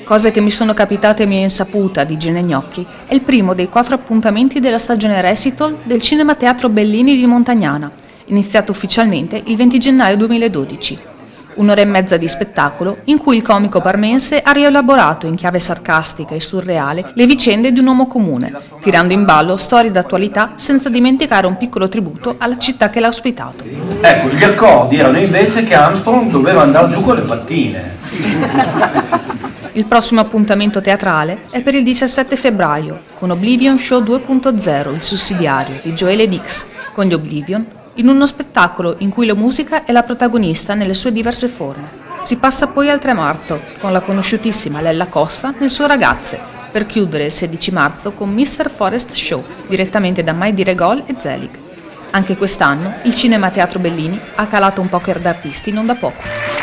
Cose che mi sono capitate a mia insaputa di Gene Gnocchi è il primo dei 4 appuntamenti della stagione recital del Cinema Teatro Bellini di Montagnana, iniziato ufficialmente il 20 gennaio 2012. 1 ora e mezza di spettacolo in cui il comico parmense ha rielaborato in chiave sarcastica e surreale le vicende di un uomo comune, tirando in ballo storie d'attualità senza dimenticare un piccolo tributo alla città che l'ha ospitato. Ecco, gli accordi erano invece che Armstrong doveva andare giù con le pattine. Il prossimo appuntamento teatrale è per il 17 febbraio con Oblivion Show 2.0, il sussidiario di Joelle Dix, con gli Oblivion, in uno spettacolo in cui la musica è la protagonista nelle sue diverse forme. Si passa poi al 3 marzo con la conosciutissima Lella Costa nel suo Ragazze, per chiudere il 16 marzo con Mr. Forest Show, direttamente da Mai Dire Gol e Zelig. Anche quest'anno il Cinema Teatro Bellini ha calato un poker d'artisti non da poco.